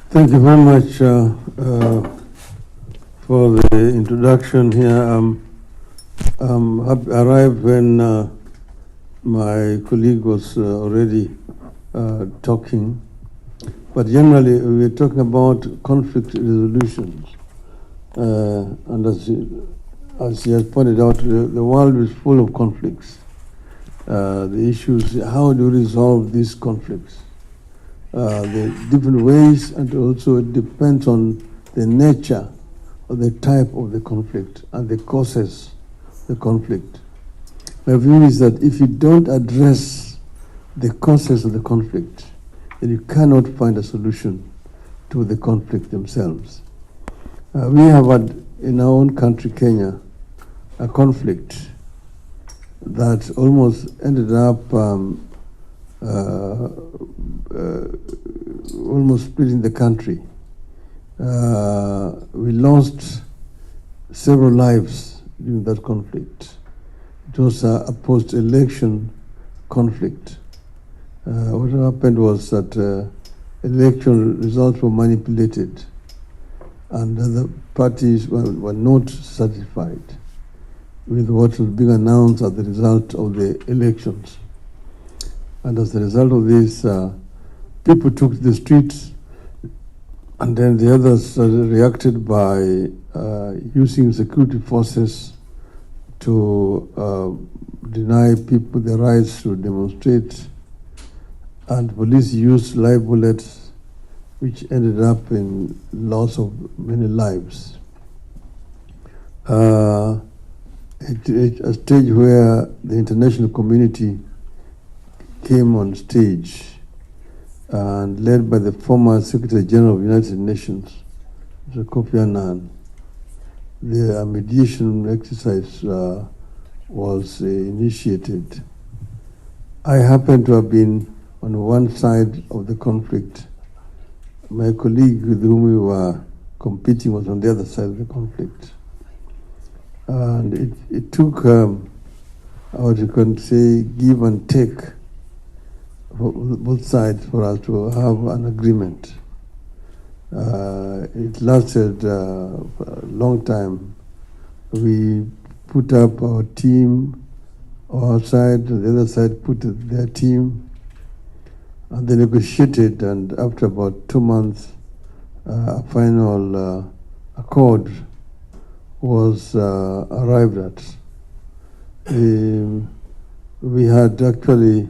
Thank you very much for the introduction here. Arrived when my colleague was already talking, but generally we're talking about conflict resolutions. And as he has pointed out, the world is full of conflicts. The issue is how do you resolve these conflicts? The different ways, and also it depends on the nature or the type of the conflict and the causes of the conflict. My view is that if you don't address the causes of the conflict, then you cannot find a solution to the conflict themselves. We have had in our own country, Kenya, a conflict that almost ended up almost splitting the country. We lost several lives during that conflict. It was a post-election conflict. What happened was that election results were manipulated, and the parties were not satisfied with what was being announced as the result of the elections. And as a result of this, people took to the streets, and then the others reacted by using security forces to deny people the rights to demonstrate, and police used live bullets, which ended up in loss of many lives. At a stage where the international community came on stage, and led by the former Secretary General of the United Nations, Mr. Kofi Annan, the mediation exercise was initiated. I happened to have been on one side of the conflict. My colleague with whom we were competing was on the other side of the conflict. And it took, what you can say, give and take for both sides for us to have an agreement. It lasted a long time. We put up our team, our side, the other side put their team, and they negotiated, and after about 2 months, a final accord was arrived at. We had actually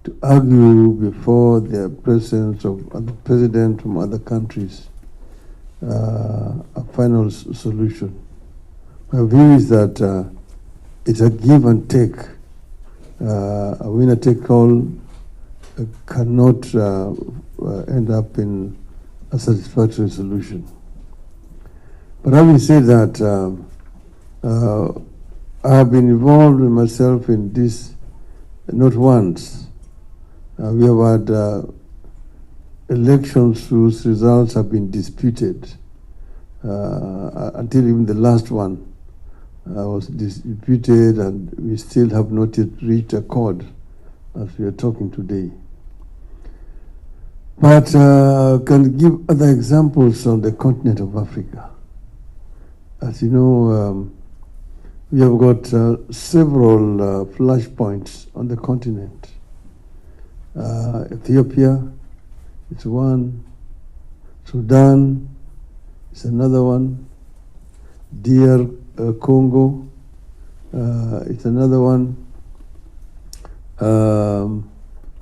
to argue before the presence of other presidents from other countries a final solution. My view is that it's a give and take. A winner-take-all cannot end up in a satisfactory solution. But having said that, I have been involved myself in this not once. We have had elections whose results have been disputed until even the last one was disputed, and we still have not yet reached a accord as we are talking today. But I can give other examples on the continent of Africa. As you know, we have got several flashpoints on the continent. Ethiopia is one, Sudan is another one, DR Congo is another one.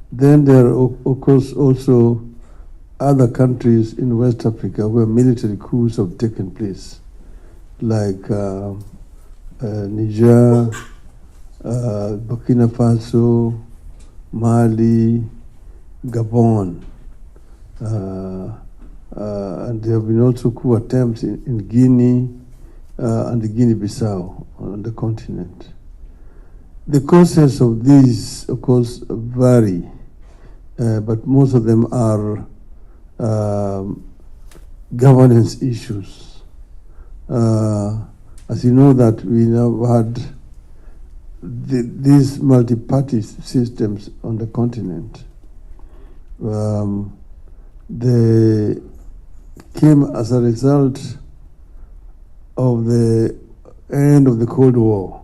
Then there are, of course, also other countries in West Africa where military coups have taken place, like Niger, Burkina Faso, Mali, Gabon, and there have been also coup attempts in Guinea and Guinea-Bissau on the continent. The causes of these, of course, vary, but most of them are governance issues. As you know, that we now had these multi-party systems on the continent. The came as a result of the end of the Cold War.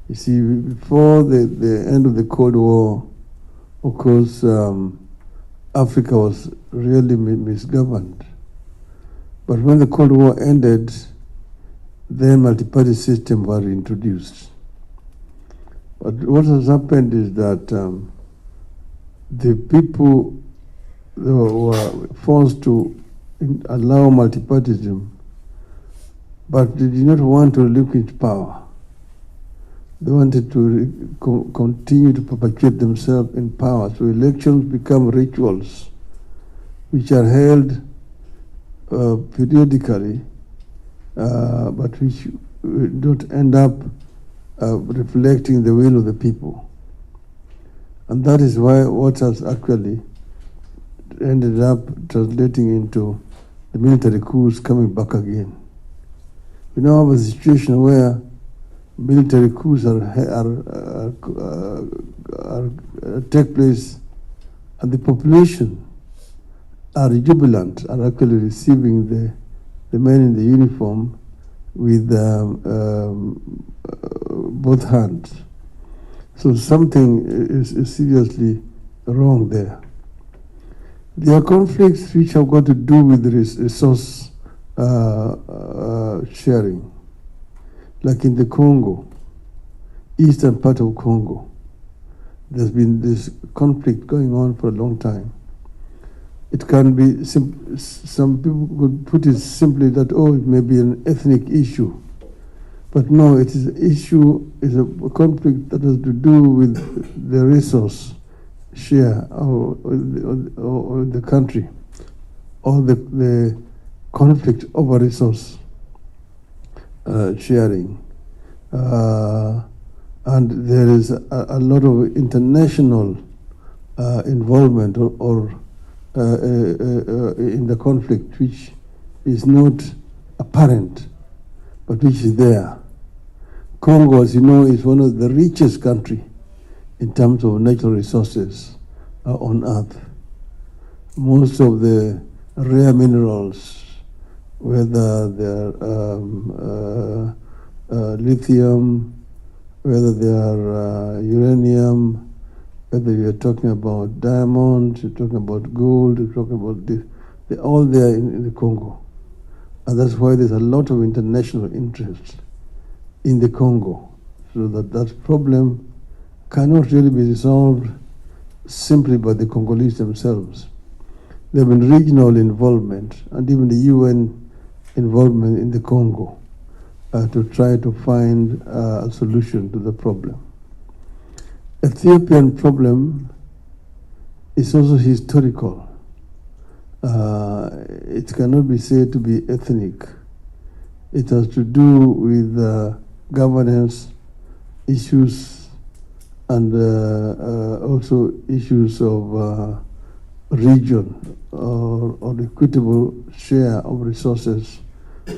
You see, before the end of the Cold War, of course, Africa was really misgoverned. But when the Cold War ended, then multi-party system were introduced. But what has happened is that the people were forced to allow multi-partyism, but they did not want to relinquish power. They wanted to continue to perpetuate themselves in power. So elections become rituals which are held periodically, but which don't end up reflecting the will of the people. And that is why what has actually ended up translating into the military coups coming back again. We now have a situation where military coups take place, and the population are jubilant, are actually receiving the men in the uniform with both hands. So something is seriously wrong there. There are conflicts which have got to do with resource sharing. Like in the Congo, eastern part of Congo, there's been this conflict going on for a long time. It can be, some people could put it simply that, oh, it may be an ethnic issue. But no, it is an issue, it's a conflict that has to do with the resource share or the country, or the conflict over resource sharing. And there is a lot of international involvement or in the conflict, which is not apparent, but which is there. Congo, as you know, is one of the richest countries in terms of natural resources on earth. Most of the rare minerals, whether they're lithium, whether they are uranium, whether you're talking about diamonds, you're talking about gold, you're talking about this, they're all there in the Congo. And that's why there's a lot of international interest in the Congo, so that problem cannot really be resolved simply by the Congolese themselves. There have been regional involvement and even the UN involvement in the Congo to try to find a solution to the problem. Ethiopian problem is also historical. It cannot be said to be ethnic. It has to do with governance issues and also issues of region or equitable share of resources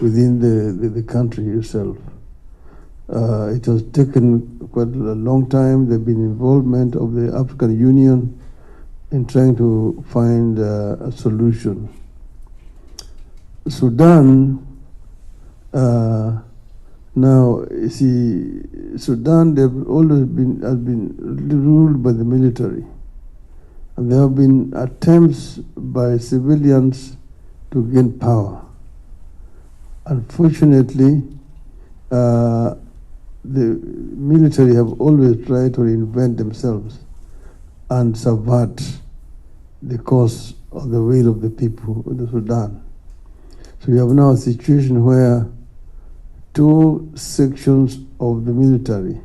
within the country itself. It has taken quite a long time. There has been involvement of the African Union in trying to find a solution. Sudan, now you see, Sudan, they've always has been ruled by the military. And there have been attempts by civilians to gain power. Unfortunately, the military have always tried to reinvent themselves and subvert the cause of the will of the people of the Sudan. So we have now a situation where two sections of the military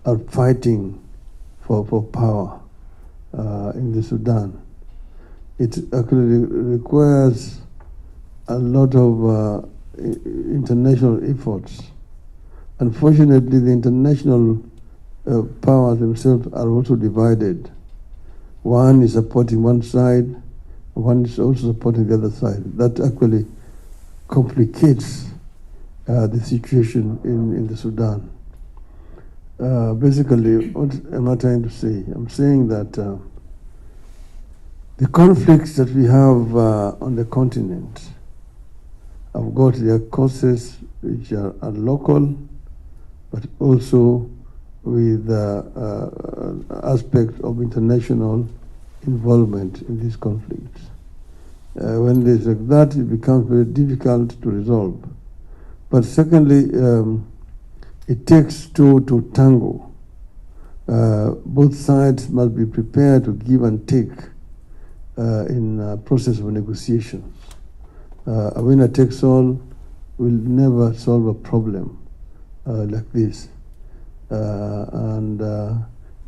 are fighting for power in the Sudan. It actually requires a lot of international efforts. Unfortunately, the international powers themselves are also divided. One is supporting one side, one is also supporting the other side. That actually complicates the situation in the Sudan. Basically, what am I trying to say? I'm saying that The conflicts that we have on the continent have got their causes which are local, but also with aspect of international involvement in these conflicts. When there's like that, it becomes very difficult to resolve. But secondly, it takes two to tango. Both sides must be prepared to give and take in a process of negotiations. A winner takes all will never solve a problem like this. My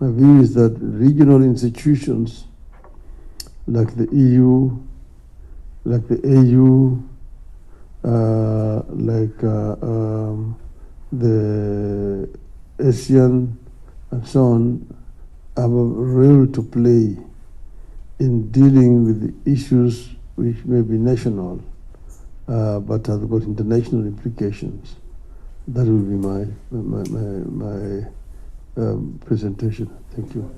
view is that regional institutions like the EU, like the AU, the ASEAN, and so on, have a role to play in dealing with the issues which may be national, but have got international implications. That will be my presentation. Thank you.